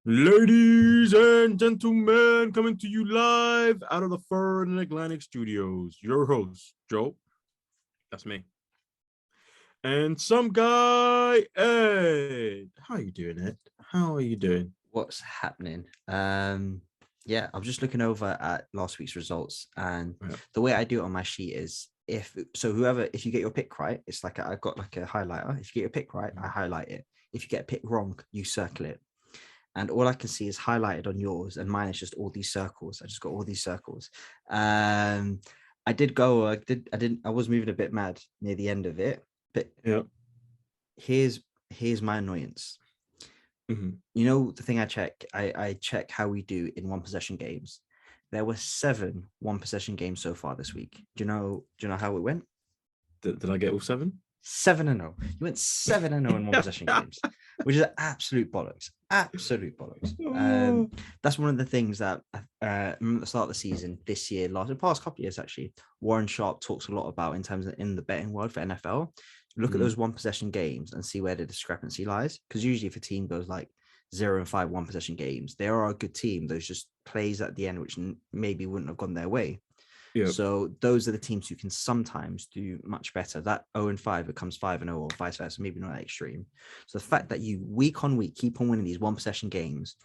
Ladies and gentlemen, coming to you live out of the Fern Atlantic Studios. Your host, Joe. That's me. And some guy, Ed. How are you doing, Ed? How are you doing? What's happening? Yeah, I'm just looking over at last week's results, and Yeah. the way I do it on my sheet is if you get your pick right, it's like I've got like a highlighter. If you get your pick right, I highlight it. If you get a pick wrong, you circle it. And all I can see is highlighted on yours, and mine is just all these circles. I just got all these circles. I was moving a bit mad near the end of it, but Yeah. here's my annoyance. Mm-hmm. You know, the thing I check how we do in one possession games. There were 7 one possession games so far this week. Do you know how it went? Did I get all 7? 7-0. You went 7-0 in one possession games, which is absolute bollocks. Absolute bollocks. That's one of the things that remember at the start of the season this year, the past couple of years actually, Warren Sharp talks a lot about in terms of in the betting world for NFL. Look at those one possession games and see where the discrepancy lies. Because usually if a team goes like 0-5 one possession games, they are a good team. There's just plays at the end which maybe wouldn't have gone their way. Yeah. So those are the teams who can sometimes do much better. That 0-5 becomes 5-0 or vice versa, maybe not that extreme. So the fact that you week on week keep on winning these one possession games,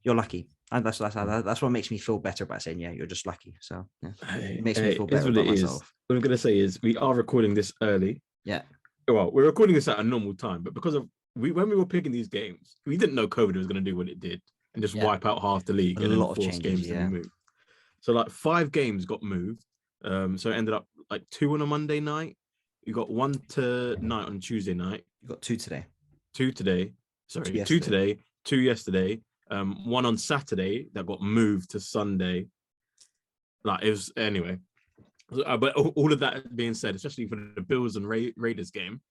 you're lucky. And that's what makes me feel better about saying, yeah, you're just lucky. So yeah, it makes me feel better about myself. What I'm going to say is we are recording this early. Yeah. Well, we're recording this at a normal time, but because of when we were picking these games, we didn't know COVID was going to do what it did and just wipe out half the league and then force games to be moved. So like 5 games got moved. So it ended up like 2 on a Monday night. You got 1 tonight on Tuesday night. You got 2 today. 2 today. Sorry, 2 today. 2 yesterday. 1 on Saturday that got moved to Sunday. Like it was anyway. But all of that being said, especially for the Bills and Raiders game,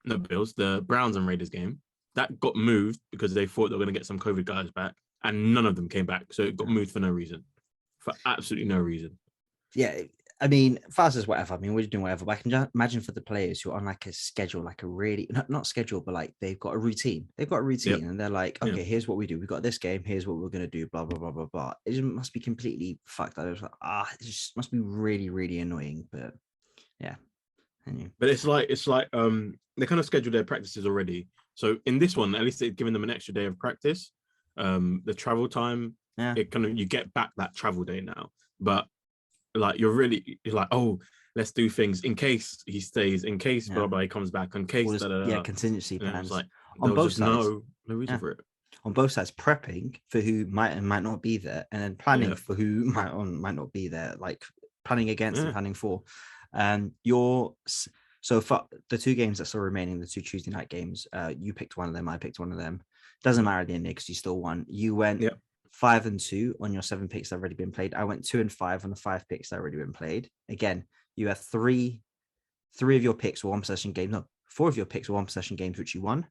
the Browns and Raiders game, that got moved because they thought they were going to get some COVID guys back, and none of them came back. So it got moved for no reason. For absolutely no reason. Yeah, I mean, fast as whatever. I mean, we're doing whatever. But I can imagine for the players who are on like a schedule, like a really not schedule, but like they've got a routine. And they're like, okay, here's what we do. We got this game. Here's what we're gonna do. Blah blah blah blah blah. It just must be completely fucked. I was like, it just must be really really annoying. But yeah, but it's like they kind of scheduled their practices already. So in this one, at least they've given them an extra day of practice. The travel time. Yeah. It kind of you get back that travel day now, but like you're like, oh, let's do things in case he stays, in case blah blah he comes back, in case contingency plans. Like on both sides, no reason for it. On both sides, prepping for who might and might not be there, and then planning for who might not be there, like planning against and planning for. So for the 2 games that still remaining, the 2 Tuesday night games, you picked one of them, I picked one of them. Doesn't matter at the end because you still won. You went 5-2 on your 7 picks that have already been played. I went 2-5 on the 5 picks that have already been played. Again, you have 3 of your picks were one possession games. No, 4 of your picks were one possession games, which you won.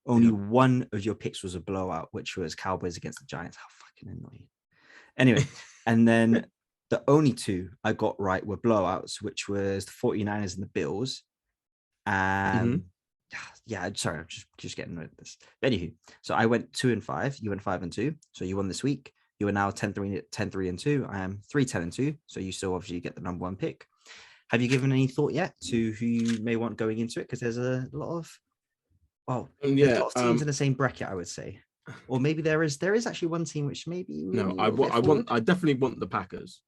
Only 1 of your picks was a blowout, which was Cowboys against the Giants. How fucking annoying. Anyway, and then the only 2 I got right were blowouts, which was the 49ers and the Bills. Yeah, sorry, I'm just getting rid of this. But anywho, so I went 2-5. You went 5-2. So you won this week. You are now 10-3-2. I am 3-10-2. So you still obviously get the number 1 pick. Have you given any thought yet to who you may want going into it? Because there's a lot of there's a lot of teams in the same bracket, I would say. Or maybe there is actually one team which maybe I definitely want the Packers.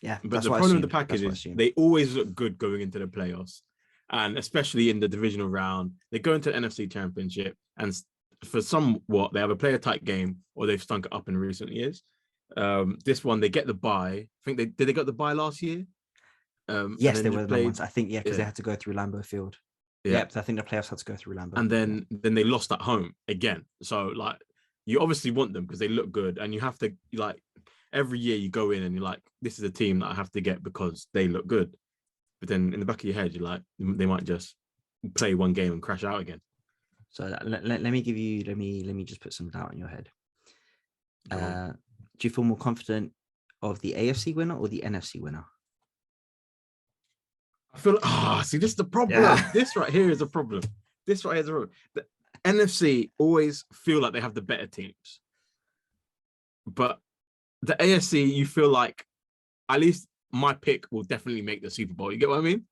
Yeah, but the problem with the Packers is they always look good going into the playoffs. And especially in the divisional round, they go into the NFC Championship, and for somewhat, they have a player-type game, or they've stunk it up in recent years. This one, they get the bye. I think did they get the bye last year? Yes, they were the ones. I think, because they had to go through Lambeau Field. Yeah, I think the playoffs had to go through Lambeau. And then they lost at home again. So, like, you obviously want them because they look good, and you have to, like, every year you go in and you're like, this is a team that I have to get because they look good. But then in the back of your head, you're like, they might just play one game and crash out again. So let me just put some doubt in your head. Do you feel more confident of the AFC winner or the NFC winner? I feel see, this is the problem. Yeah. This right here is a problem. The NFC always feel like they have the better teams. But the AFC, you feel like at least my pick will definitely make the Super Bowl. You get what I mean?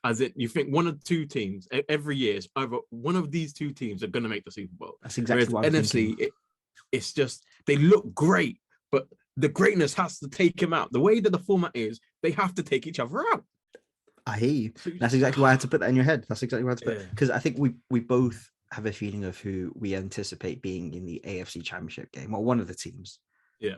As it, you think one or two teams every year is either one of these two teams are going to make the Super Bowl. That's exactly what I'm NFC, thinking. It's just they look great, but the greatness has to take them out. The way that the format is, they have to take each other out. I hear you. That's exactly why I had to put that in your head. That's exactly why I had to put, because I think we both have a feeling of who we anticipate being in the AFC Championship game, or one of the teams. Yeah.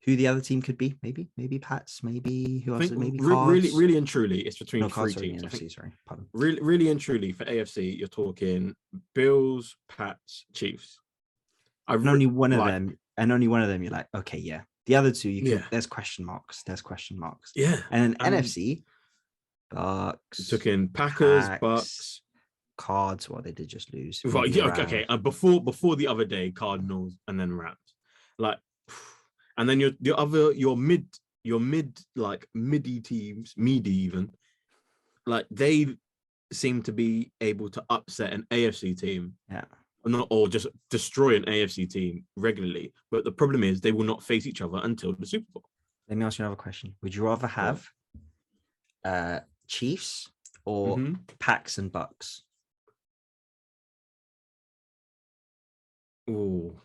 Who the other team could be? Maybe Pats. Maybe who else? Maybe Cards. Really and truly, it's between three teams. NFC, sorry, pardon. Really and truly for AFC, you're talking Bills, Pats, Chiefs. And only one of them, you're like, okay, yeah. The other two, you can. There's question marks. Yeah. And then NFC, Bucks. Took in Packers, Bucks, Cards. Well, they did just lose. Well, yeah, okay. Before the other day, Cardinals and then Rams. Like, and then your mid like midi teams, even, like they seem to be able to upset an AFC team. Yeah. Or just destroy an AFC team regularly. But the problem is they will not face each other until the Super Bowl. Let me ask you another question. Would you rather have Chiefs or Packs and Bucks? Oh,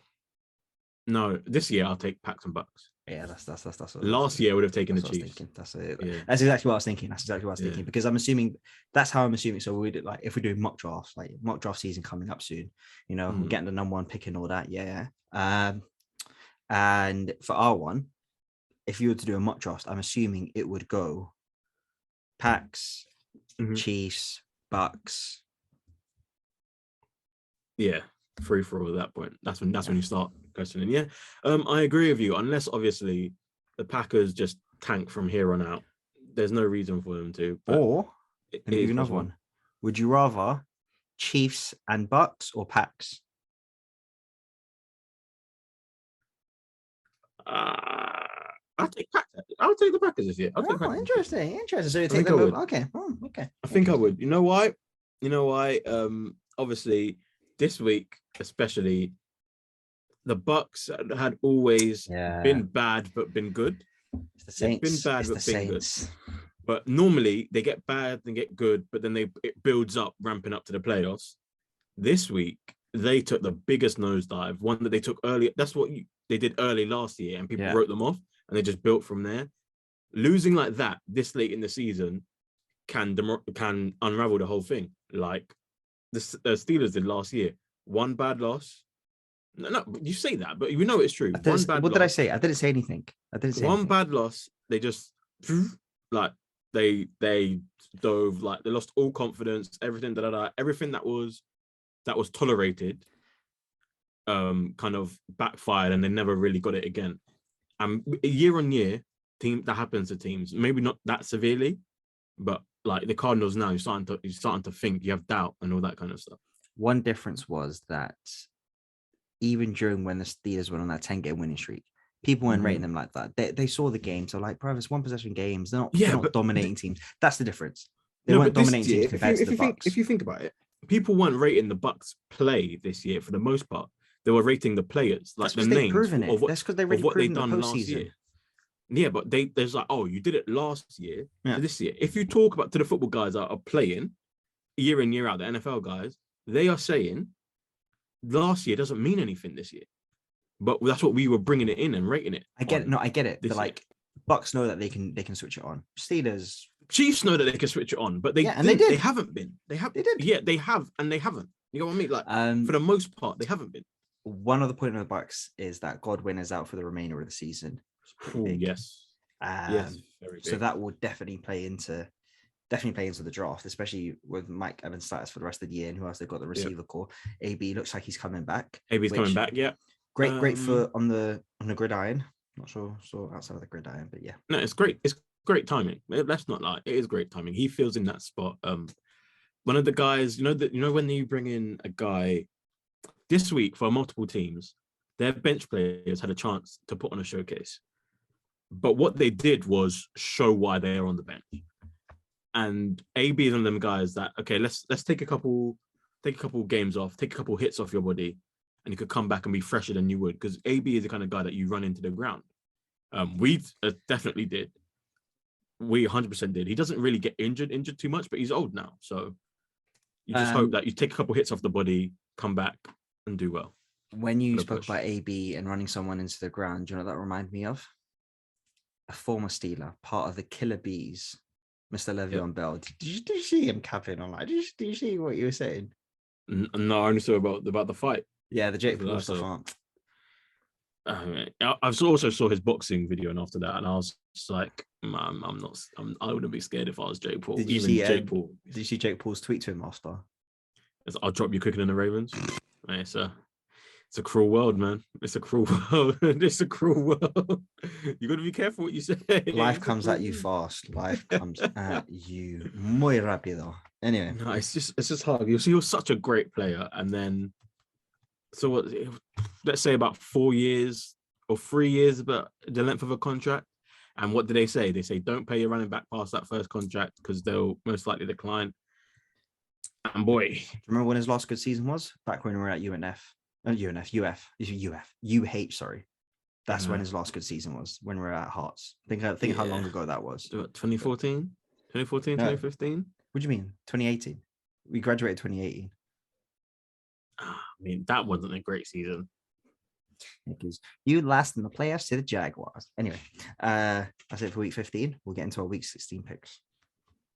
no. This year I'll take Packs and Bucks. Yeah, that's what last year I would have taken the Chiefs. That's exactly what I was thinking. Because I'm assuming that's how I'm assuming. So we did, like, if we do mock drafts, like mock draft season coming up soon, we're getting the number one pick and all that. Yeah. And for our one, if you were to do a mock draft, I'm assuming it would go Packs, Chiefs, Bucks. Yeah, free for all at that point. That's when you start questioning. Yeah, I agree with you. Unless obviously the Packers just tank from here on out, there's no reason for them to. Or let me give you another one. Would you rather Chiefs and Bucks or Packs? I'll take Packers. I'll take the Packers this year. Interesting. So you take them over. Okay. Okay. I think I would. You know why? Obviously, this week especially, the Bucks had always been bad but been good. It's the Saints. They've been bad but been good. But normally they get bad and get good, but then it builds up, ramping up to the playoffs. This week they took the biggest nosedive, one that they took early. That's what they did early last year, and people wrote them off, and they just built from there. Losing like that this late in the season can unravel the whole thing. Like the Steelers did last year. One bad loss. No, you say that, but we know it's true. What did I say? I didn't say anything. One bad loss. They just like they dove, like they lost all confidence. Everything everything that was tolerated, kind of backfired, and they never really got it again. And year on year, that happens to teams. Maybe not that severely, but like the Cardinals now, you're starting to think, you have doubt and all that kind of stuff. One difference was that even during when the Steelers went on that 10-game winning streak, people weren't rating them like that. They saw the game, so like, bro, it's one possession games. They're not dominating teams. That's the difference. They weren't dominating teams compared to the Bucks. If you think about it, people weren't rating the Bucks play this year for the most part. They were rating the players, like the names of what they've done last year. Yeah, but there's like, oh, you did it last year, so this year. If you talk about to the football guys that are playing year in, year out, the NFL guys, they are saying last year doesn't mean anything this year. But that's what we were bringing it in and rating it. I get it. No, I get it. But like, Bucks know that they can switch it on. Steelers, Chiefs know that they can switch it on, but they did. They haven't been. They did. Yeah, they have, and they haven't. You know what I mean? Like, for the most part, they haven't been. One other point of the Bucks is that Godwin is out for the remainder of the season. Yes. Yes. Very big. So that will definitely play into the draft, especially with Mike Evans' status for the rest of the year, and who else they've got the receiver core. AB looks like he's coming back. AB's coming back. Yeah. Great for on the gridiron. Not sure outside of the gridiron, but yeah. No, it's great. It's great timing. Let's not lie. It is great timing. He feels in that spot. One of the guys, when you bring in a guy this week for multiple teams, their bench players had a chance to put on a showcase. But what they did was show why they are on the bench. And AB is one of them guys that, okay, let's take a couple games off, take a couple hits off your body, and he could come back and be fresher than you would, because AB is the kind of guy that you run into the ground. We definitely did. We 100% did. He doesn't really get injured too much, but he's old now. So you just hope that you take a couple hits off the body, come back and do well. When you spoke about AB and running someone into the ground, do you know what that reminded me of? A former Steeler, part of the Killer Bees, Mr. Le'Veon Bell. Did you see him capping on? Like, did you see what you were saying? No, I only saw about the fight. Yeah, the Jake Paul stuff. I also saw his boxing video, and after that, and I was just like, man, I wouldn't be scared if I was Jake Paul. Did you see Jake Paul's tweet to him after? I'll drop you quicker than the Ravens. It's a cruel world, man. It's a cruel world. It's a cruel world. You got to be careful what you say. Life comes at you fast. Life comes at you muy rápido. Anyway, no, it's just hard. He was such a great player, and then let's say about 4 years or 3 years, about the length of a contract. And what do they say? They say don't pay your running back past that first contract because they'll most likely decline. And boy, do you remember when his last good season was? Back when we were at UH, sorry. That's when his last good season was, when we were at Hearts. Think how long ago that was. 2014? 2015? What do you mean? 2018. We graduated 2018. I mean, that wasn't a great season. Because you last in the playoffs to the Jaguars. Anyway, that's it for week 15. We'll get into our week 16 picks.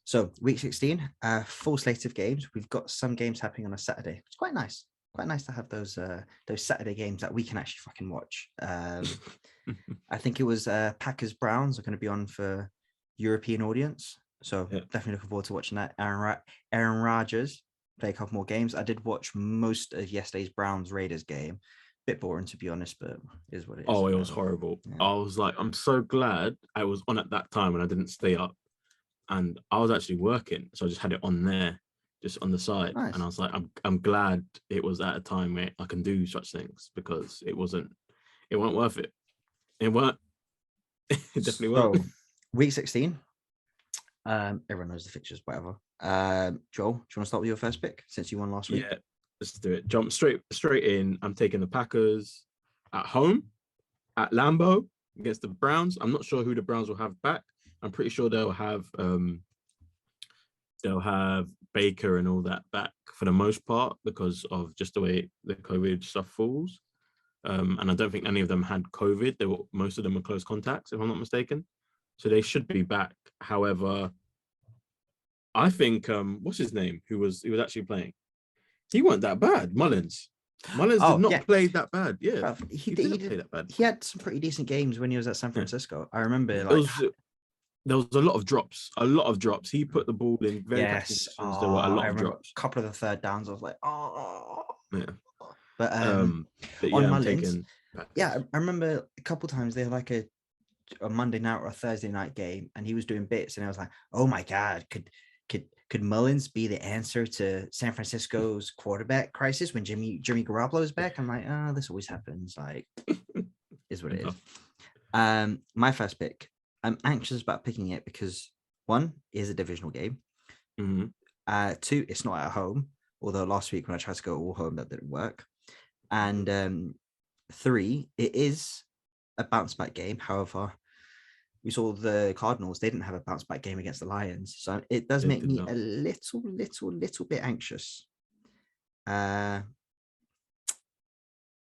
So week 16, full slate of games. We've got some games happening on a Saturday. It's quite nice. Quite nice to have those Saturday games that we can actually fucking watch. I think it was Packers Browns are going to be on for European audience. So definitely looking forward to watching that. Aaron Rodgers play a couple more games. I did watch most of yesterday's Browns Raiders game. Bit boring, to be honest, but it is what it is. Oh, it was horrible. Yeah. I was like, I'm so glad I was on at that time and I didn't stay up. And I was actually working, so I just had it on there, just on the side. Nice. And I was like, I'm glad it was at a time where I can do such things, because it wasn't worth it. It weren't. It definitely weren't. Week 16. Everyone knows the fixtures, whatever. Joel, do you want to start with your first pick since you won last week? Yeah, let's do it. Jump straight in. I'm taking the Packers at home at Lambeau against the Browns. I'm not sure who the Browns will have back. I'm pretty sure they'll have Baker and all that back for the most part, because of just the way the COVID stuff falls. And I don't think any of them had COVID. Most of them were close contacts, if I'm not mistaken. So they should be back. However, I think what's his name? He was actually playing. He wasn't that bad. Mullins did not play that bad. Yeah, he didn't play that bad. He had some pretty decent games when he was at San Francisco. I remember there was a lot of drops. He put the ball in very positions. There were a lot of drops. A couple of the third downs, I was like, yeah. But on Mullins, I remember a couple of times they had like a Monday night or a Thursday night game, and he was doing bits, and I was like, oh my God, could Mullins be the answer to San Francisco's quarterback crisis when Jimmy Garoppolo is back? I'm like, this always happens. Like, is what it is. My first pick. I'm anxious about picking it because 1 is a divisional game. Mm-hmm. 2, it's not at home. Although last week when I tried to go all home, that didn't work. And 3, it is a bounce back game. However, we saw the Cardinals; they didn't have a bounce back game against the Lions, so it does make me a little bit anxious. I'm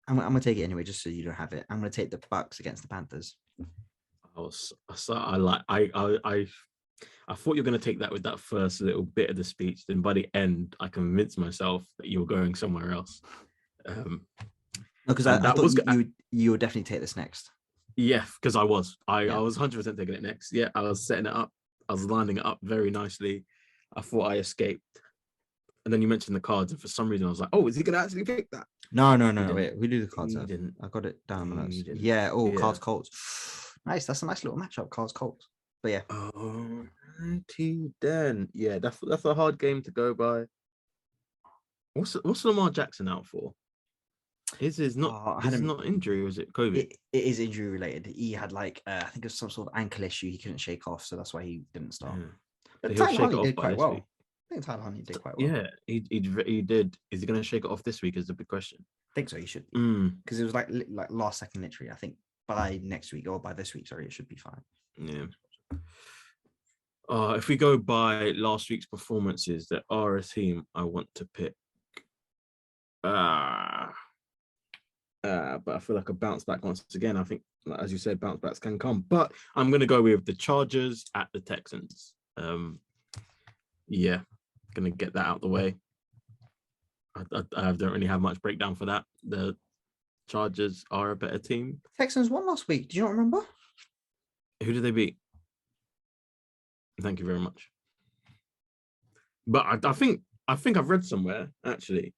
gonna take it anyway, just so you don't have it. I'm gonna take the Bucks against the Panthers. I thought you were going to take that with that first little bit of the speech. Then by the end, I convinced myself that you were going somewhere else. Because I thought you would definitely take this next. Yeah, because I was 100% taking it next. Yeah, I was setting it up. I was lining it up very nicely. I thought I escaped. And then you mentioned the cards, and for some reason I was like, "Oh, is he going to actually pick that?" No. Wait, we do the cards. I got it down. Yeah. Cards Colts. Nice. That's a nice little matchup, Cards Colts. But yeah. Oh, then. Yeah, that's a hard game to go by. What's Lamar Jackson out for? Is not injury, or is it COVID? It is injury related. He had I think it was some sort of ankle issue he couldn't shake off, so that's why he didn't start. Yeah. But Tyler Huntley did quite well. I think Tyler Huntley did quite well. Yeah, he did. Is he going to shake it off this week? Is the big question. think so. You should, Mm, because it was like last second, literally. I think by next week or by this week, sorry, it should be fine. yeah. If we go by last week's performances, there are a team I want to pick. But I feel like a bounce back once again. I think, as you said, bounce backs can come. But I'm going to go with the Chargers at the Texans. Yeah, going to get that out the way. I don't really have much breakdown for that. The Chargers are a better team. Texans won last week. Do you not remember? Who did they beat? Thank you very much. But I think I've read somewhere actually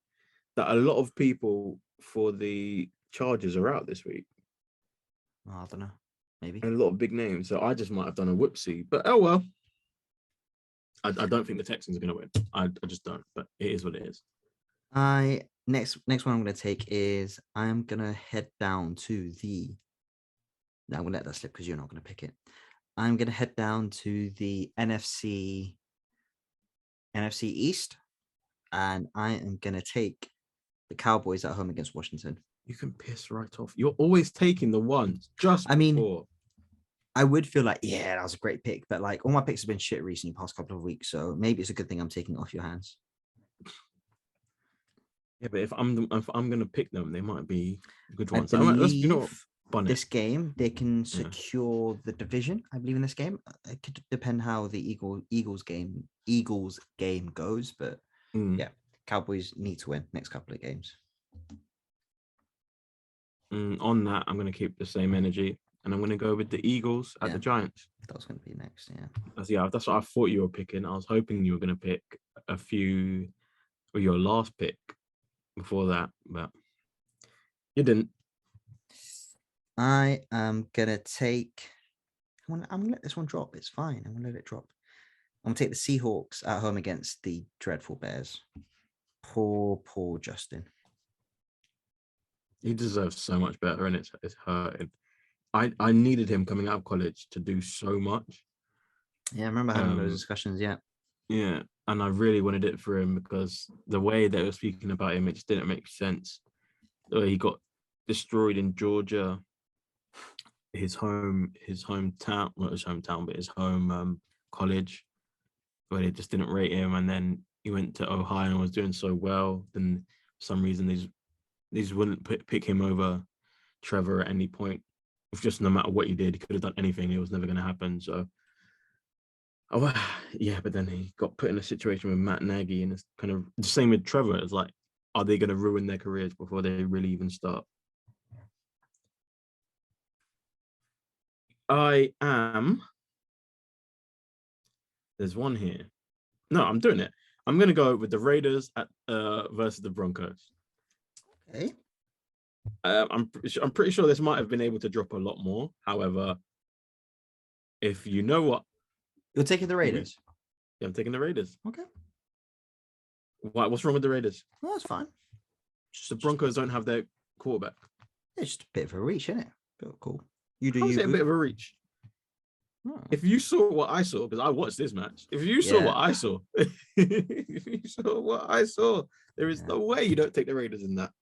that a lot of people for the Chargers are out this week. Oh, I don't know. Maybe. And a lot of big names. So I just might have done a whoopsie. But oh well. I don't think the Texans are going to win. I just don't. But it is what it is. Next one I'm going to take is I'm going to head down to the. Now I'm going to let that slip because you're not going to pick it. I'm going to head down to the NFC East, and I am going to take the Cowboys at home against Washington. You can piss right off. You're always taking the ones just before. I would feel like, yeah, that was a great pick, but like all my picks have been shit recently, past couple of weeks, so maybe it's a good thing I'm taking it off your hands. Yeah, but if I'm going to pick them, they might be good ones. This game, they can secure the division. I believe in this game. It could depend how the Eagles game goes, but yeah, Cowboys need to win next couple of games. On that, I'm going to keep the same energy, and I'm going to go with the Eagles at the Giants. That was going to be next, That's what I thought you were picking. I was hoping you were going to pick a few, or your last pick before that, but you didn't. I am going to take... I'm going to let this one drop. It's fine. I'm going to let it drop. I'm going to take the Seahawks at home against the dreadful Bears. Poor Justin. He deserves so much better, and it's hurting. I needed him coming out of college to do so much. Yeah, I remember having those discussions, yeah. Yeah, and I really wanted it for him because the way they were speaking about him, it just didn't make sense. He got destroyed in Georgia, his hometown, not his hometown, but his home college, where they just didn't rate him. And then he went to Ohio and was doing so well. Then for some reason, these wouldn't pick him over Trevor at any point. Just no matter what he did, he could have done anything. It was never going to happen. So, yeah, but then he got put in a situation with Matt Nagy, and it's kind of the same with Trevor. It's like, are they going to ruin their careers before they really even start? There's one here. No, I'm doing it. I'm going to go with the Raiders at versus the Broncos. Okay. I'm pretty sure this might have been able to drop a lot more. However, if you know what, you're taking the Raiders. Yeah, I'm taking the Raiders. Okay. Why? What's wrong with the Raiders? Well, that's fine. Just the Broncos don't have their quarterback. It's just a bit of a reach, isn't it? Cool. You do. How's it a bit of a reach? Oh. If you saw what I saw, because I watched this match, if you saw what I saw, there is no way you don't take the Raiders in that.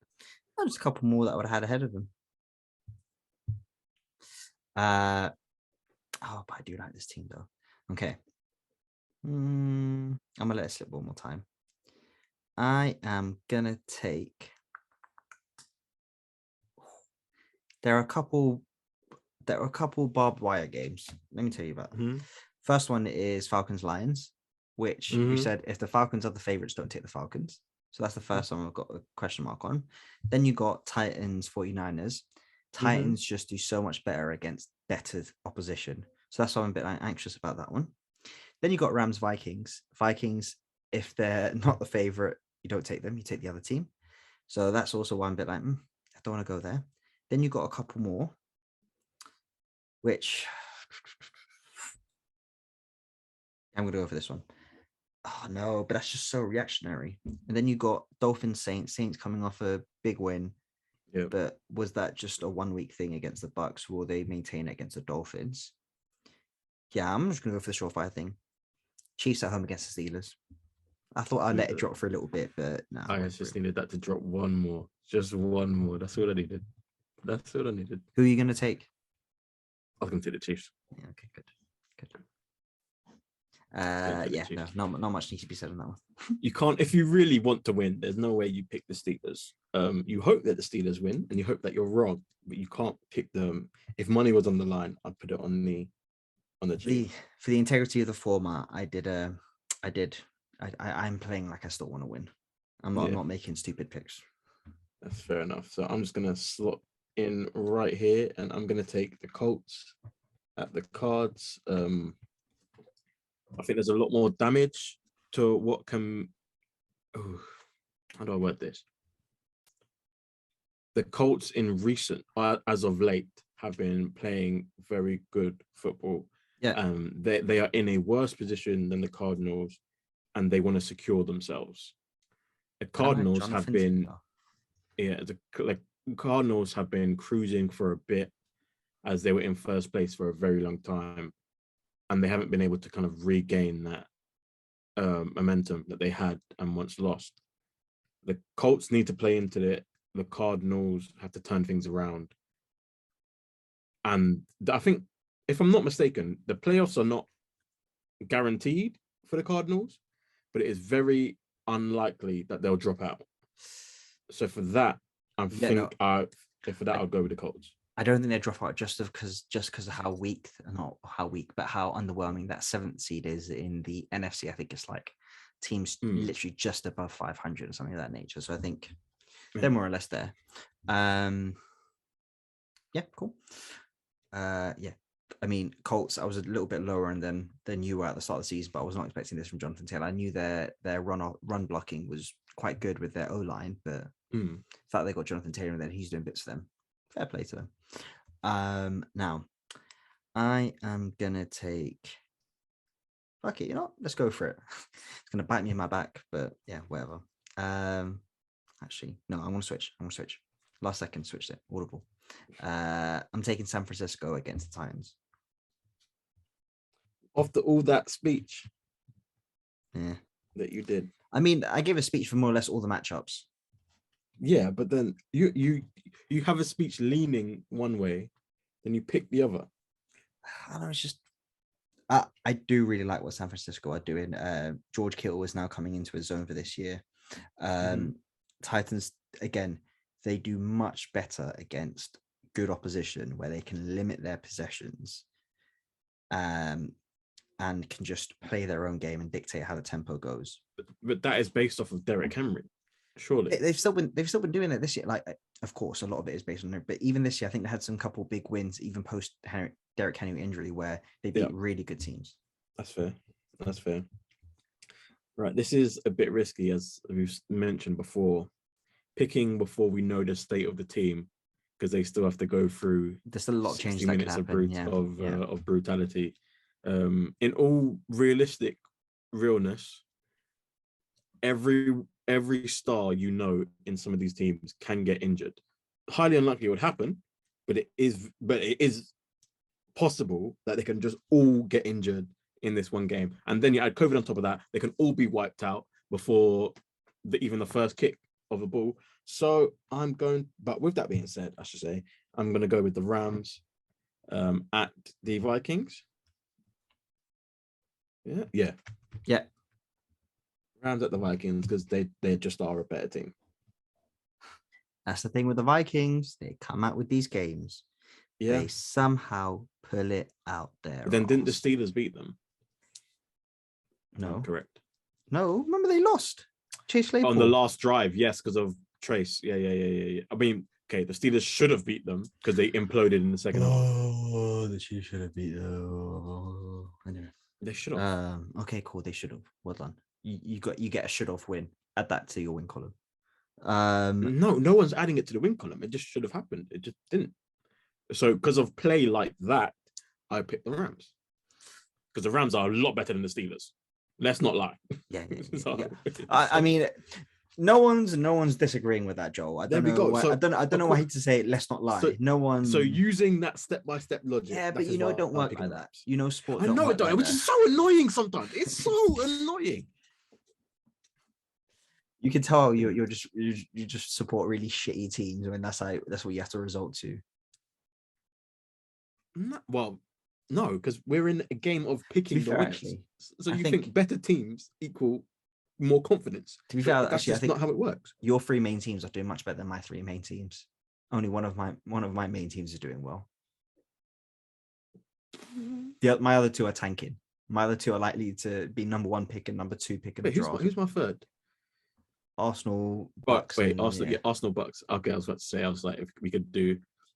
Just a couple more that I would have had ahead of them. But I do like this team though. Okay. I'm gonna let it slip one more time. I am gonna take. There are a couple barbed wire games. Let me tell you about them. First one is Falcons Lions, which you said if the Falcons are the favorites, don't take the Falcons. So that's the first one I've got a question mark on. Then you got Titans 49ers. Titans just do so much better against better opposition. So that's why I'm a bit anxious about that one. Then you got Rams Vikings. Vikings, if they're not the favorite, you don't take them. You take the other team. So that's also why I'm a bit like, I don't want to go there. Then you got a couple more, which I'm going to go for this one. Oh, no, but that's just so reactionary. And then you got Dolphins Saints coming off a big win. Yep. But was that just a 1 week thing against the Bucks? Will they maintain it against the Dolphins? Yeah, I'm just going to go for the surefire thing. Chiefs at home against the Steelers. I thought I'd let it drop for a little bit, but no. I just needed that to drop one more. Just one more. That's all I needed. That's all I needed. Who are you going to take? I was going to take the Chiefs. Yeah, okay, good. No, not much needs to be said on that one. You can't, if you really want to win, there's no way you pick the Steelers. You hope that the Steelers win, and you hope that you're wrong, but you can't pick them. If money was on the line, I'd put it on the Chiefs. For the integrity of the format, I'm playing like I still want to win. I'm not making stupid picks. That's fair enough. So I'm just gonna slot in right here, and I'm gonna take the Colts at the Cards. I think there's a lot more damage to what can. Oh, how do I word this? The Colts in recent, as of late, have been playing very good football. Yeah. They are in a worse position than the Cardinals, and they want to secure themselves. The Cardinals have been, the Cardinals have been cruising for a bit, as they were in first place for a very long time, and they haven't been able to kind of regain that momentum that they had and once lost. The Colts need to play into it. The Cardinals have to turn things around. And I think, if I'm not mistaken, the playoffs are not guaranteed for the Cardinals, but it is very unlikely that they'll drop out. So for that, I'll go with the Colts. I don't think they drop out just because of how underwhelming that 7th seed is in the NFC. I think it's like teams literally just above 500 or something of that nature. So I think they're more or less there. Yeah, cool. I mean, Colts, I was a little bit lower than you were at the start of the season, but I was not expecting this from Jonathan Taylor. I knew their run blocking was quite good with their O-line, but the fact they got Jonathan Taylor and then he's doing bits for them, fair play to them. Now, I am going to take... Okay, you know what? Let's go for it. It's going to bite me in my back, but yeah, whatever. Actually, no, I want to switch. Last second, switched it. Audible. I'm taking San Francisco against the Titans. After all that speech that you did. I mean, I gave a speech for more or less all the matchups. Yeah, but then you have a speech leaning one way, then you pick the other. I don't know, it's just I do really like what San Francisco are doing. George Kittle is now coming into his zone for this year. Titans, again, they do much better against good opposition where they can limit their possessions and can just play their own game and dictate how the tempo goes. But that is based off of Derrick Henry, surely. They've still been doing it this year. Like, of course, a lot of it is based on it, but even this year, I think they had some couple big wins, even post Derrick Henry injury, where they beat really good teams. That's fair. Right, this is a bit risky, as we've mentioned before. Picking before we know the state of the team, because they still have to go through. There's still a lot of changes that can happen. Of brutality. In all realistic realness, every star in some of these teams can get injured. Highly unlikely it would happen, but it is possible that they can just all get injured in this one game, and then you add COVID on top of that, they can all be wiped out before even the first kick of the ball. So but with that being said, I should say, I'm going to go with the Rams at the Vikings. Yeah. Rams at the Vikings, because they just are a better team. That's the thing with the Vikings. They come out with these games. Yeah. They somehow pull it out there. Then didn't the Steelers beat them? No. Correct. No, remember they lost. Chase Claypool. On the last drive, yes, because of Trace. Yeah. I mean, okay, the Steelers should have beat them because they imploded in the second half. Oh, the Chiefs should have beat them. Anyway. They should have. Okay, cool. They should have. Well done. You get a should have win. Add that to your win column. No one's adding it to the win column. It just should have happened. It just didn't. So because of play like that, I picked the Rams. Because the Rams are a lot better than the Steelers. Let's not lie. Yeah. I mean, no one's disagreeing with that, Joel. I don't know why I hate to say it, let's not lie. So using that step-by-step logic. Yeah, but it don't work like that. Sport. I know it don't, which is so annoying sometimes. It's so annoying. You can tell you just support really shitty teams. I mean, that's what you have to resort to. Well, no, because we're in a game of picking the winners. Actually, so you think better teams equal more confidence? To be fair, that's actually, just not how it works. Your 3 main teams are doing much better than my 3 main teams. Only one of my main teams is doing well. My other 2 are tanking. My other 2 are likely to be number 1 pick and number 2 pick in the draft. Who's my third? Arsenal, Bucks. Arsenal. Yeah, Arsenal, Bucks. Okay, I was about to say. I was like,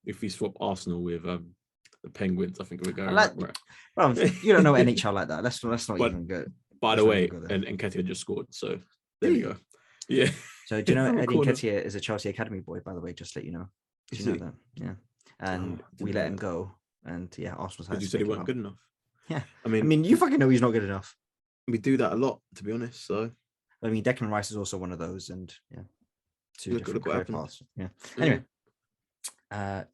if we swap Arsenal with the Penguins, I think we're going right. Well, you don't know NHL like that. Let's not even go. By the way, and Nketiah just scored, so there we go. Yeah. So do you know Eddie Nketiah is a Chelsea Academy boy? By the way, just let you know. Do you know that? Yeah. And we let him go, and yeah, Arsenal's. Because you said he wasn't good enough. Yeah. I mean, you fucking know he's not good enough. We do that a lot, to be honest. So. I mean, Declan Rice is also one of those, and yeah, 2 different career paths. Yeah. Anyway,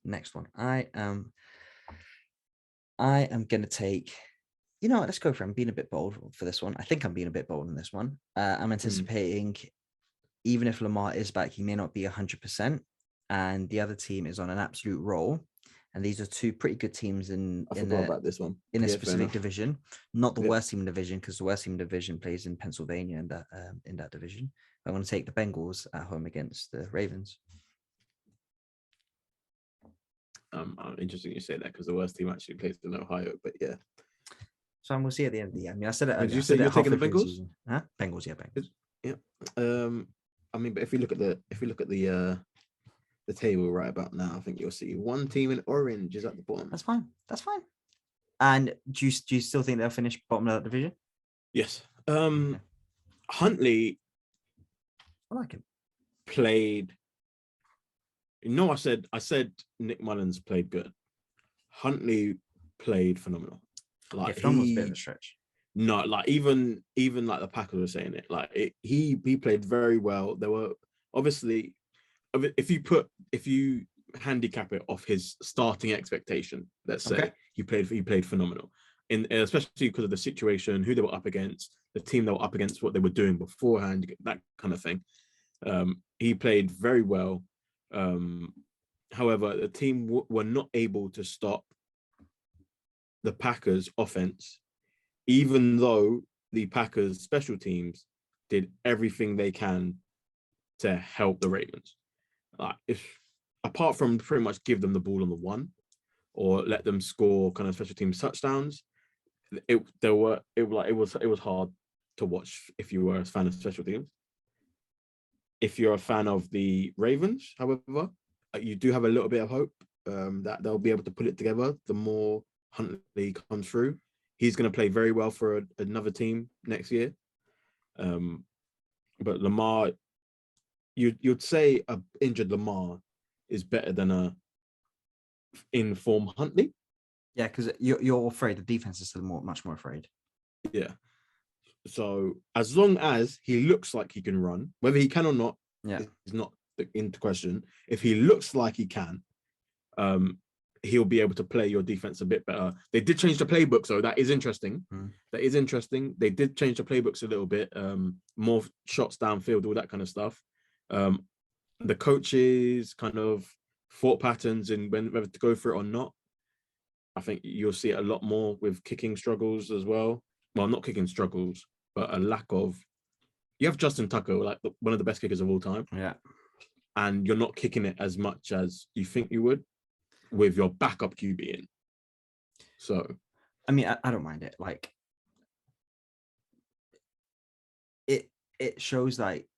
next one. I am gonna take. You know what? Let's go for it. I'm being a bit bold for this one. I think I'm being a bit bold in this one. I'm anticipating, even if Lamar is back, he may not be 100%, and the other team is on an absolute roll. And these are 2 pretty good teams in about this one in a specific division. Not the worst team in the division, because the worst team in the division plays in Pennsylvania in that division. I'm going to take the Bengals at home against the Ravens. Interesting you say that, because the worst team actually plays in Ohio. But yeah. So we'll see at the end of the year. I mean, I said it. Did you say you're taking the Bengals? Huh? Bengals, yeah, Bengals. Yeah. I mean, but if we look at the table right about now, I think you'll see 1 team in orange is at the bottom. That's fine. And do you still think they'll finish bottom of that division? Yes. Huntley. I like him. Played. I said Nick Mullins played good. Huntley played phenomenal. Like phenomenal's a bit of a stretch. No, like even like the Packers were saying it. Like he played very well. There were obviously. If you handicap it off his starting expectation, let's say he played phenomenal, especially because of the situation, who they were up against, the team they were up against, what they were doing beforehand, that kind of thing. He played very well. However, the team were not able to stop the Packers' offense, even though the Packers' special teams did everything they can to help the Ravens. Apart from pretty much give them the ball on the 1 or let them score kind of special teams touchdowns, it was hard to watch if you were a fan of special teams. If you're a fan of the Ravens, however, you do have a little bit of hope that they'll be able to put it together. The more Huntley comes through, he's going to play very well for another team next year. But Lamar. You'd say a injured Lamar is better than a in-form Huntley. Yeah, because you're afraid. The defense is still much more afraid. Yeah. So as long as he looks like he can run, whether he can or not, is not into question. If he looks like he can, he'll be able to play your defense a bit better. They did change the playbook, so that is interesting. That is interesting. They did change the playbooks a little bit. More shots downfield, all that kind of stuff. The coaches kind of thought patterns and whether to go for it or not. I think you'll see it a lot more with kicking struggles as well. Well, not kicking struggles, but a lack of. You have Justin Tucker, like one of the best kickers of all time. Yeah. And you're not kicking it as much as you think you would with your backup QB in. So, I mean, I don't mind it. Like, it shows like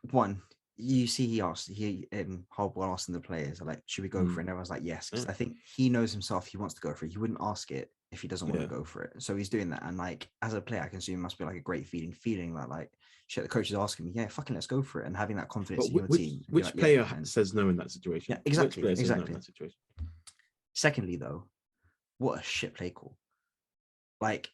one. You see, Hardball asking the players, like, should we go for it? And everyone's like, yes, because I think he knows himself. He wants to go for it. He wouldn't ask it if he doesn't want to go for it. So he's doing that. And like, as a player, I can assume it must be like a great feeling that like, shit, the coach is asking me, yeah, fucking let's go for it. And having that confidence in your team. Which player says no in that situation? Yeah, exactly. Which player says no in that situation? Secondly, though, what a shit play call. Like,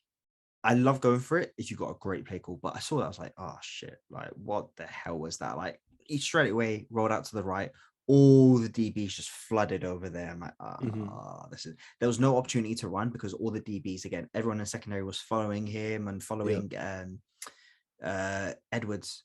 I love going for it if you got a great play call, but I saw that, I was like, oh shit, like what the hell was that? Like, he straight away rolled out to the right, all the DBs just flooded over there. I'm like, there was no opportunity to run because all the DBs, again, everyone in secondary was following him and following Andrews.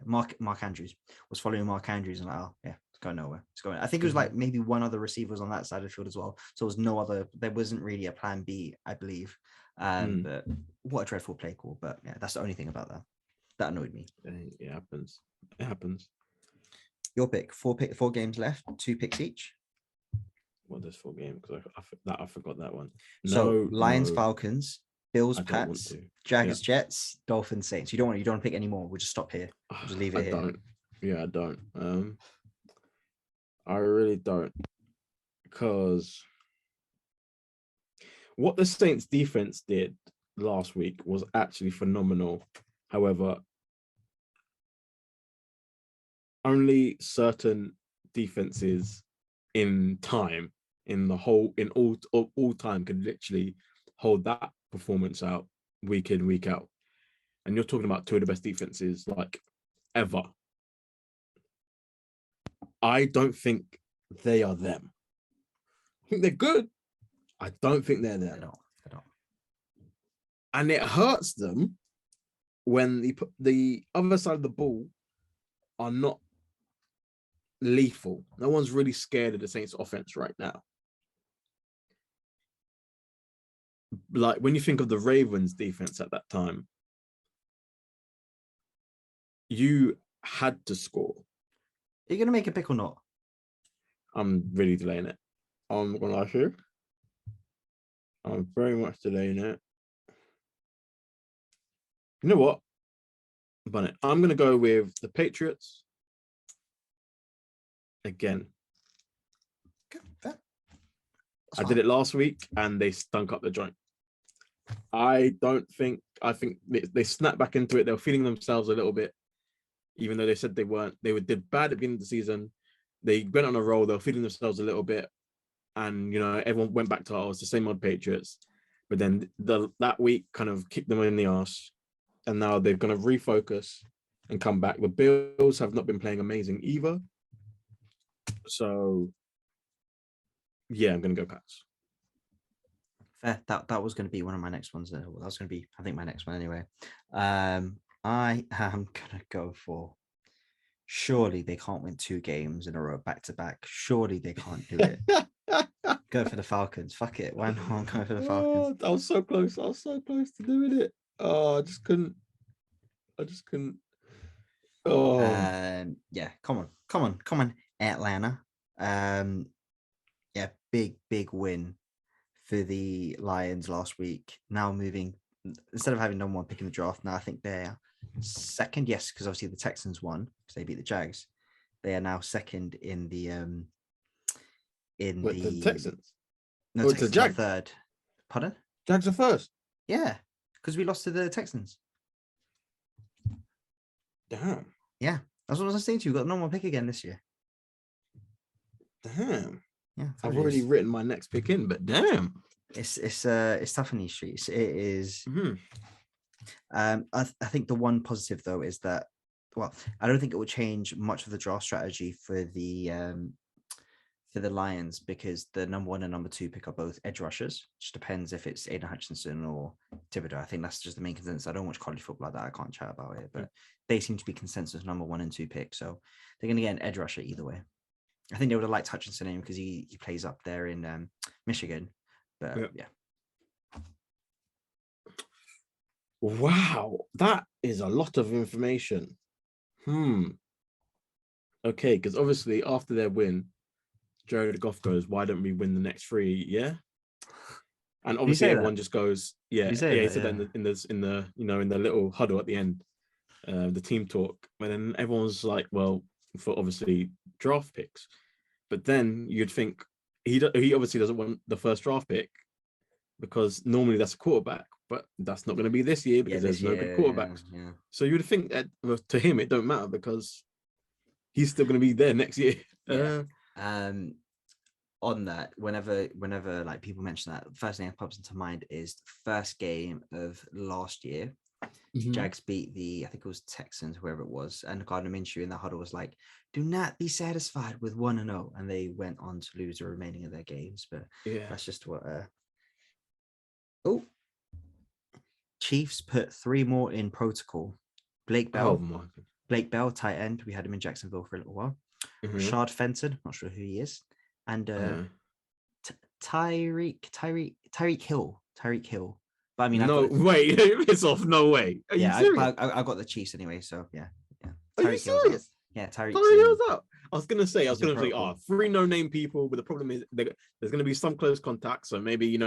Mark Andrews was following Mark Andrews, and like, oh yeah, it's going nowhere. It's going. I think it was like maybe one other receiver was on that side of the field as well. So it was no other. There wasn't really a plan B, I believe. But what a dreadful play call. But yeah, that's the only thing about that. That annoyed me. It happens. It happens. Your pick. Four games left. 2 picks each. What does 4 games? Because I forgot that one. So Lions, Falcons, Bills, I Pats, Jags, Jets, Dolphins, Saints. You don't want to pick any more. We'll just stop here. We'll just leave it here. I don't. I really don't. Because what the Saints defense did last week was actually phenomenal. However, only certain defenses in all time could literally hold that performance out week in, week out. And you're talking about 2 of the best defenses like ever. I don't think they are them. I think they're good. I don't think they're them. I don't. And it hurts them when the other side of the ball are not lethal. No one's really scared of the Saints offense right now. Like when you think of the Ravens defense at that time, you had to score. Are you going to make a pick or not? I'm really delaying it. I'm going to lie to you. I'm very much delaying it. You know what? I'm going to go with the Patriots again. I did it last week and they stunk up the joint. I think they snapped back into it. They were feeling themselves a little bit, even though they said they weren't. They did bad at the beginning of the season. They went on a roll. They were feeling themselves a little bit. And, everyone went back to, it's the same old Patriots. But then that week kind of kicked them in the arse. And now they're going to refocus and come back. The Bills have not been playing amazing either. So, yeah, I'm going to go Pats. Fair. That was going to be one of my next ones. That was going to be, I think, my next one anyway. I am going to go for, surely they can't win 2 games in a row back to back. Surely they can't do it. Go for the Falcons. Fuck it. Why not go for the Falcons? I was so close. I was so close to doing it. Oh, I just couldn't. Oh. Yeah. Come on, Atlanta. Yeah, big win for the Lions last week. Now moving, instead of having number 1 pick in the draft, now I think they're second. Yes, because obviously the Texans won because they beat the Jags. They are now second in the the Texans. No, Texans the Jags. Third. Pardon? Jags are first. Yeah, because we lost to the Texans. Damn. Yeah, that's what I was saying to you. We've got no more pick again this year. Damn. Yeah, I've already written my next pick in, but damn, it's tough in these streets. It is. I think the one positive though is that, well, I don't think it will change much of the draft strategy for the Lions, because the number 1 and number 2 pick are both edge rushers. Just depends if it's Aiden Hutchinson or Thibodeau. I think that's just the main consensus. I don't watch college football like that. I can't chat about it, but they seem to be consensus number 1 and 2 picks. So they're going to get an edge rusher either way. I think they would have liked Hutchinson in because he plays up there in Michigan. But yeah. Wow, that is a lot of information. Okay, because obviously after their win, Jared Goff goes, "Why don't we win the next 3?" Yeah, and obviously everyone just goes, "Yeah." He said that in the little huddle at the end, the team talk. But then everyone's like, "Well, for obviously draft picks," but then you'd think he obviously doesn't want the first draft pick because normally that's a quarterback, but that's not going to be this year because there's no good quarterbacks. Yeah. So you would think that to him it don't matter because he's still going to be there next year. On that, whenever like people mention that, the first thing that pops into mind is the first game of last year. Jags beat I think it was Texans, whoever it was, and Gardner Minshew in the huddle was like, "Do not be satisfied with 1-0," and they went on to lose the remaining of their games. But that's just what. Chiefs put 3 more in protocol. Blake Bell, Oh my God. Blake Bell, tight end. We had him in Jacksonville for a little while. Rashad Fenton, not sure who he is, and Tyreek Hill. But I mean, no, wait, it's off. No way. Are you serious? I got the Chiefs anyway, so yeah. Are you serious? Yeah, Tyreek Hill's out. I was gonna say, 3 no-name people, but the problem is there's gonna be some close contact, so maybe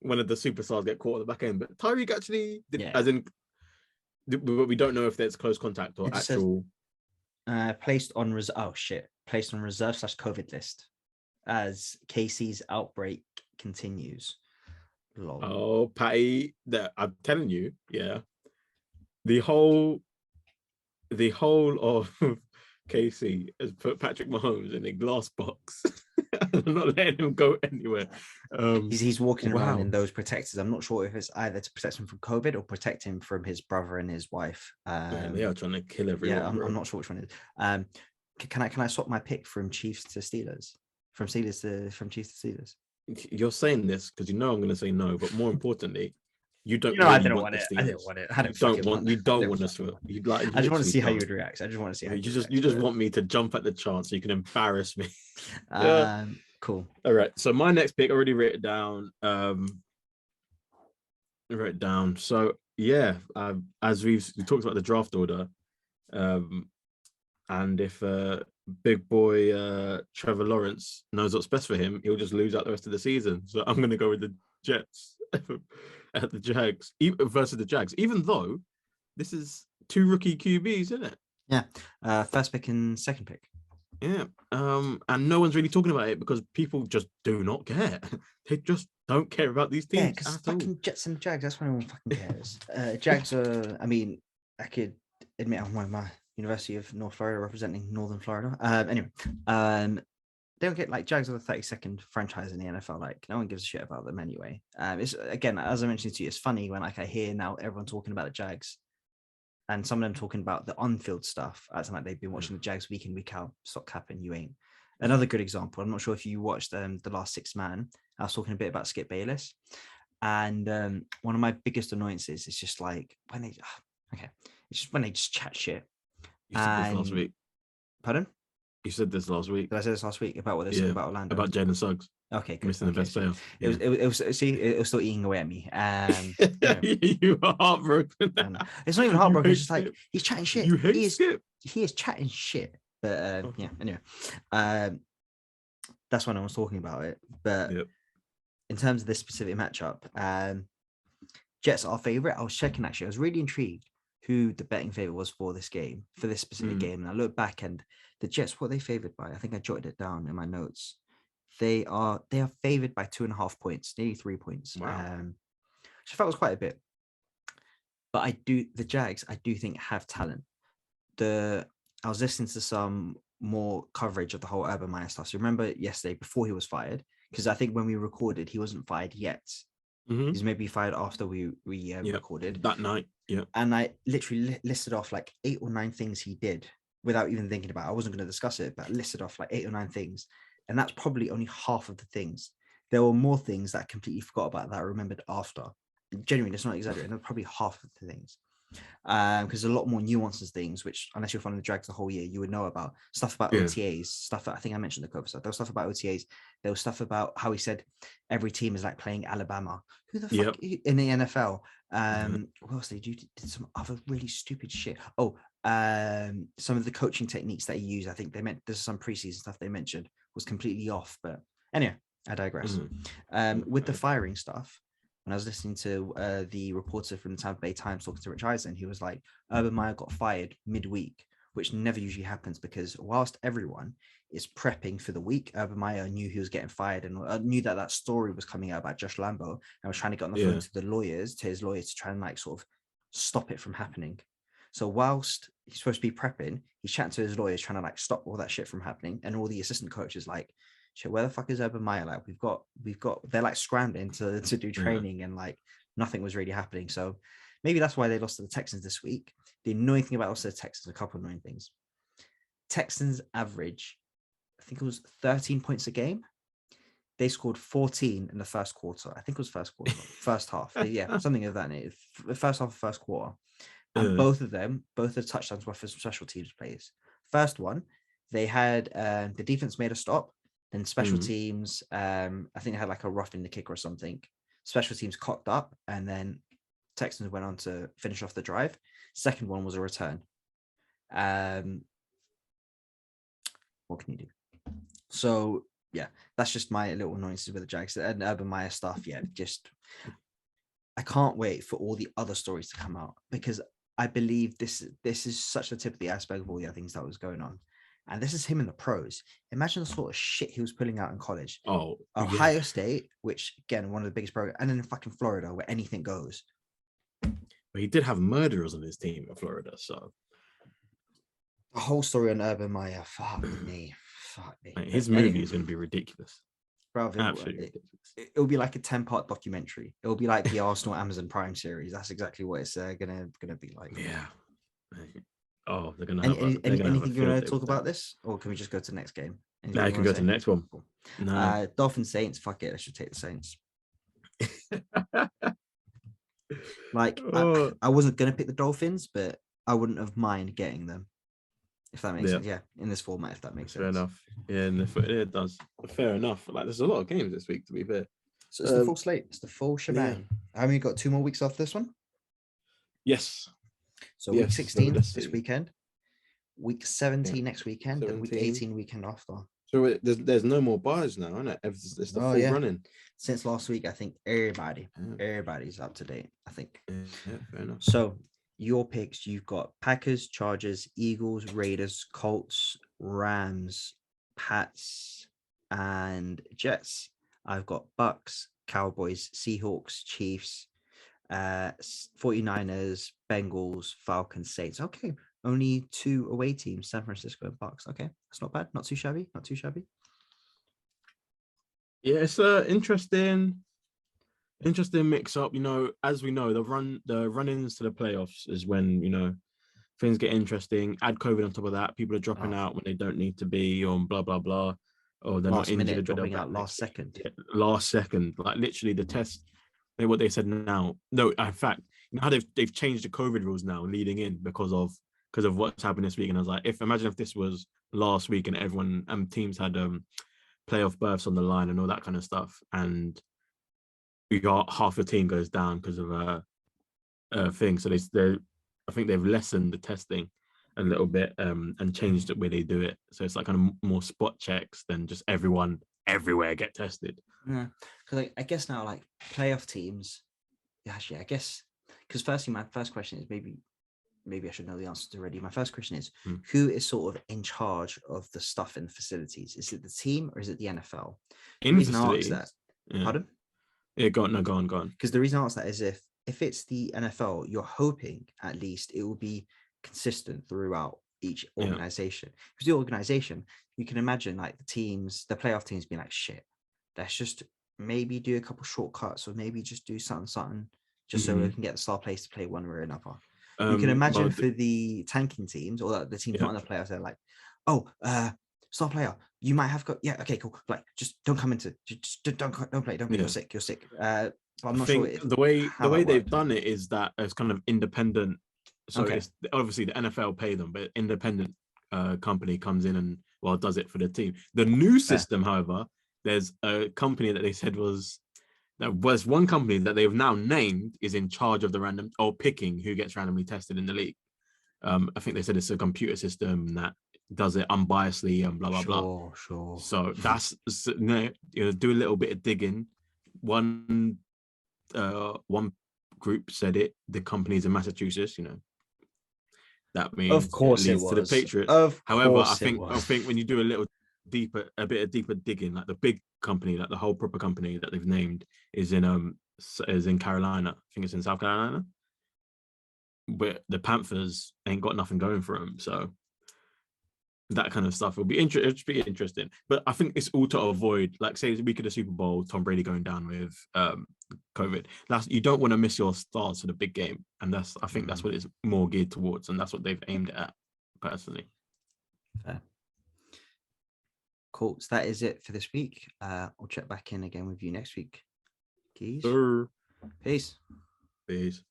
one of the superstars get caught at the back end. But Tyreek actually, as in, but we don't know if there's close contact or actual. Placed on reserve / COVID list as KC's outbreak continues. Lol. Oh, Patty, I'm telling you, yeah. The whole of KC has put Patrick Mahomes in a glass box. I'm not letting him go anywhere. He's walking around in those protectors. I'm not sure if it's either to protect him from COVID or protect him from his brother and his wife. They are trying to kill everyone. Yeah, I'm not sure which one it is. Can I swap my pick from Chiefs to Steelers? From Chiefs to Steelers? You're saying this because I'm going to say no, but more importantly, you don't. I didn't want it. I didn't want it. You don't want us to. You'd like. I just want to see how you would react. I just want to see how you just want me to jump at the chance so you can embarrass me. Cool. All right. So my next pick, I already wrote it down. So yeah, as we talked about the draft order, and if big boy Trevor Lawrence knows what's best for him, he'll just lose out the rest of the season. So I'm going to go with the Jets at the Jags versus the Jags, even though this is 2 rookie QBs, isn't it? Yeah. First pick and second pick. Yeah. And no one's really talking about it because people just do not care. They just don't care about these teams. Yeah, because fucking Jets and Jags, that's why no one fucking cares. Jags are, I mean, I could admit I'm one of my University of North Florida representing Northern Florida. Anyway, they don't get like Jags are the 32nd franchise in the NFL. Like no one gives a shit about them anyway. It's again, as I mentioned to you, it's funny when like I hear now everyone talking about the Jags, and some of them talking about the on-field stuff. As like they've been watching the Jags week in week out. Stop capping, you ain't. Another good example. I'm not sure if you watched the Last Six Man. I was talking a bit about Skip Bayless, and one of my biggest annoyances is just like when they it's just when they just chat shit. You said this last week. Pardon? You said this last week. Did I say this last week about what they're saying about Orlando? About Jalen Suggs. Okay, good. Missing the best player. It was still eating away at me. You are heartbroken. It's not even heartbroken. It's just like he's chatting shit. You hate Skip. He is chatting shit. But yeah. Anyway, that's when I was talking about it. But in terms of this specific matchup, Jets are favorite. I was checking actually. I was really intrigued who the betting favorite was for this game, for this specific game. And I look back and the Jets, what are they favored by? I think I jotted it down in my notes. They are favored by 2.5 points, nearly 3 points. Wow. Which I felt was quite a bit. But the Jags, I do think have talent. I was listening to some more coverage of the whole Urban Meyer stuff. So remember yesterday before he was fired, because I think when we recorded, he wasn't fired yet. He's maybe fired after we recorded that night. Yeah. And I literally listed off like 8 or 9 things he did without even thinking about it. I wasn't going to discuss it, but I listed off like 8 or 9 things. And that's probably only half of the things. There were more things that I completely forgot about that I remembered after. Genuinely, it's not exaggerating. Probably half of the things. Because there's a lot more nuances things, which unless you're following the Drags the whole year, you would know about stuff about OTAs, stuff that I think I mentioned the cover stuff. There was stuff about OTAs. There was stuff about how he said every team is like playing Alabama. Who the fuck in the NFL? What else did you did some other really stupid shit? Some of the coaching techniques that he used, I think there's some preseason stuff they mentioned was completely off. But anyway, I digress. With the firing stuff, when I was listening to the reporter from the Tampa Bay Times talking to Rich Eisen, he was like, Urban Meyer got fired midweek, which never usually happens because whilst everyone is prepping for the week, Urban Meyer knew he was getting fired and knew that story was coming out about Josh Lambo and was trying to get on the phone to his lawyers to try and like sort of stop it from happening. So whilst he's supposed to be prepping, he's chatting to his lawyers trying to like stop all that shit from happening, and all the assistant coaches like, shit, where the fuck is Urban Meyer? Like we've got they're like scrambling to do training and like nothing was really happening. So maybe that's why they lost to the Texans this week. The annoying thing about also the Texans, a couple of annoying things. Texans average, I think it was 13 points a game. they scored 14 in the first quarter. I think it was first quarter, first half. Yeah, something of that nature. The first half of first quarter. And both of the touchdowns were for special teams plays. First one, they had the defense made a stop. Then special teams, I think they had like a rough in the kick or something. Special teams cocked up, and then Texans went on to finish off the drive. Second one was a return. What can you do? So yeah, that's just my little annoyances with the Jags and Urban Meyer stuff. Yeah, just I can't wait for all the other stories to come out, because I believe this is such the tip of the iceberg of all the other things that was going on. And this is him in the pros. Imagine the sort of shit he was pulling out in college. Oh, Ohio State, which again, one of the biggest programs, and then in fucking Florida, where anything goes. But he did have murderers on his team in Florida, so the whole story on Urban Meyer, fuck me. Mate, his movie is going to be ridiculous. Bro, Absolutely ridiculous. It'll be like a 10-part documentary. It'll be like the Arsenal Amazon Prime series. That's exactly what it's gonna be like. Yeah. Oh, they're gonna. Anything you want to talk about this, or can we just go to the next game? No, you can go to the next one. Cool. No. Dolphins Saints. Fuck it, I should take the Saints. Like I wasn't gonna pick the Dolphins, but I wouldn't have mind getting them, if that makes sense. Yeah, in this format, if that makes sense. Fair enough. Yeah, it does. Fair enough. Like, there's a lot of games this week, to be fair. So it's the full slate. It's the full shebang. Yeah. How many got 2 more weeks after this one? Yes. So week 16 this weekend, week 17 next weekend, 17. And week 18 weekend after. So there's no more buys now, isn't it? It's the full running. Since last week, I think everybody's up to date, I think. Yeah, fair enough. So your picks, you've got Packers, Chargers, Eagles, Raiders, Colts, Rams, Pats, and Jets. I've got Bucks, Cowboys, Seahawks, Chiefs, 49ers, Bengals, Falcons, Saints. Okay, only 2 away teams, San Francisco and Bucks. Okay, that's not bad. Not too shabby. Yeah, it's a interesting mix up. You know, as we know, the run-ins to the playoffs is when, things get interesting. Add COVID on top of that, people are dropping out when they don't need to be, or blah blah blah, or they're last not injured. Minute, dropping out last second. Yeah, last second, like literally the test. What they said now. No, in fact, how they've changed the COVID rules now leading in because of what's happened this week. And I was like, imagine if this was last week and everyone teams had playoff berths on the line and all that kind of stuff, and you got half the team goes down because of a thing. So I think they've lessened the testing a little bit and changed the way they do it. So it's like kind of more spot checks than just everyone everywhere get tested. Yeah, because I guess now, like, playoff teams, actually, I guess, because firstly, my first question is maybe I should know the answers already. My first question is, who is sort of in charge of the stuff in the facilities? Is it the team or is it the NFL? In facilities, that, pardon? Yeah, go on. Because the reason I ask that is if it's the NFL, you're hoping at least it will be consistent throughout each organization. If it's the organization, you can imagine like the playoff teams being like, shit, let's just maybe do a couple shortcuts, or maybe just do something just so we can get the star players to play one way or another. You can imagine for the tanking teams, or the teams not in the playoffs, they're like, star player, you might have got, okay, cool, like, just don't come into, just don't play, you're sick. But I'm not sure the way they've done it is that it's kind of independent. So it's obviously the NFL pay them, but independent company comes in and does it for the team. The new system, however, there's a company that they said was one company that they've now named is in charge of the random or picking who gets randomly tested in the league. I think they said it's a computer system that does it unbiasedly and blah blah blah. Sure. So that's do a little bit of digging. One group said it. The company's in Massachusetts. That means of course it leads to the Patriots. However, I think when you do a bit of deeper digging, like the big company, like the whole proper company that they've named is in Carolina. I think it's in South Carolina. But the Panthers ain't got nothing going for them, so that kind of stuff will be interesting. But I think it's all to avoid, like, say, the week of the Super Bowl, Tom Brady going down with COVID. You don't want to miss your stars for the big game, and I think that's what it's more geared towards, and that's what they've aimed at personally. Fair. Cool. So that is it for this week. I'll check back in again with you next week. Keys. Sir. Peace. Peace.